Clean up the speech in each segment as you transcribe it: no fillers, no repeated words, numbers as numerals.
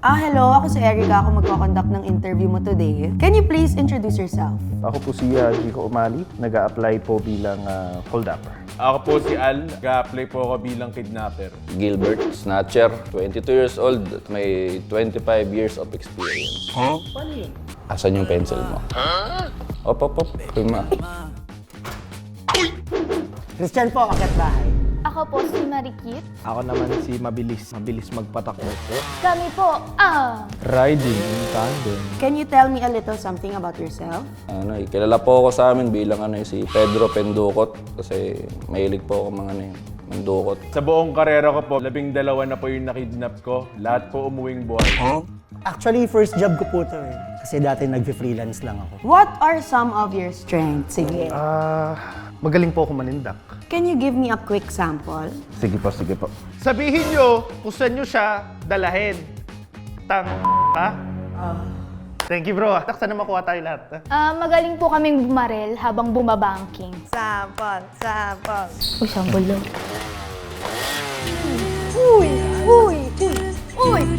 Hello, ako si Erica. Ako magko-conduct ng interview mo today. Can you please introduce yourself? Ako po si Jico Umali, nag-a-apply po bilang hold-upper. Ako po si Al, nag-apply po ako bilang kidnapper. Gilbert, snatcher, 22 years old at may 25 years of experience. Huh? Asan yung pencil mo? Op. Prima. Christian po, akit bahay. Ako po si Marikit. Ako naman si Mabilis magpatakbo po. Kami po, Riding in tandem. Can you tell me a little something about yourself? Kilala po ako sa amin bilang si Pedro Pendukot kasi mahilig po ako mga mandukot. Sa buong karera ko po, 12 na po yung nakidnap ko. Lahat po umuwing buhay. Actually, first job ko po to eh. Kasi dati nag-freelance lang ako. What are some of your strengths? Sige. Magaling po ako manindak. Can you give me a quick sample? Sige po. Sabihin nyo kung saan nyo siya dalahin. Ha? Thank you, bro. Sana makuha tayo lahat. magaling po kaming bumarel habang bumabangking. Sample. Uy, sample lang.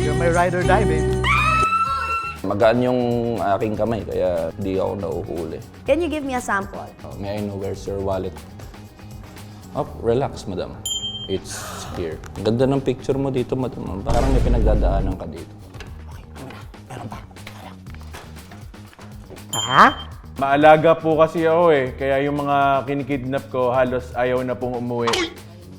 You're my ride or die, babe. Magaan yung aking kamay kaya di ako nauhuli. Can you give me a sample? May I know where's your wallet? Relax, madam. It's here. Ganda ng picture mo dito, madam. Parang may pinagdadaanan ka dito. Maalaga po kasi ako kaya yung mga kinikidnap ko halos ayaw na pong umuwi.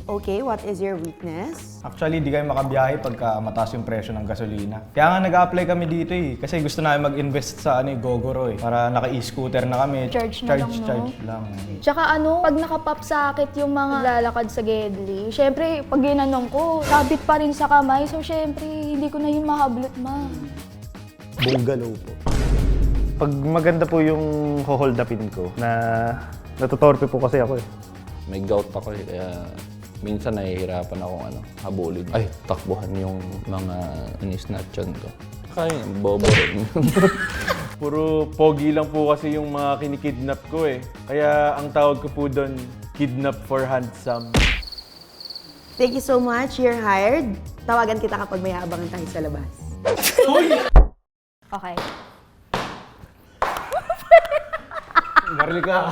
Okay, what is your weakness? Actually, di kayo makabiyahe pagka mataas yung presyo ng gasolina. Kaya nga nag-a-apply kami dito kasi gusto namin mag-invest sa Gogoro Para naka-e-scooter na kami. Charge na lang, no? Charge lang. Tsaka pag nakapop sa sakit yung mga lalakad sa Gedli, syempre, pag ginanong ko, sabit pa rin sa kamay. So, syempre, hindi ko na yun mahablot, ma. Bungalow po. Pag maganda po yung hold upin ko, na natutorpe po kasi ako May gout ako kaya minsan nahihirapan akong habulin. Ay, takbuhan yung mga ini-snatchan ko. Kaya bobo rin. Puro pogi lang po kasi yung mga kinikidnap ko Kaya ang tawag ko po doon, kidnap for handsome. Thank you so much. You're hired. Tawagan kita kapag may haabangan tayo sa labas. Okay. Marinig ka.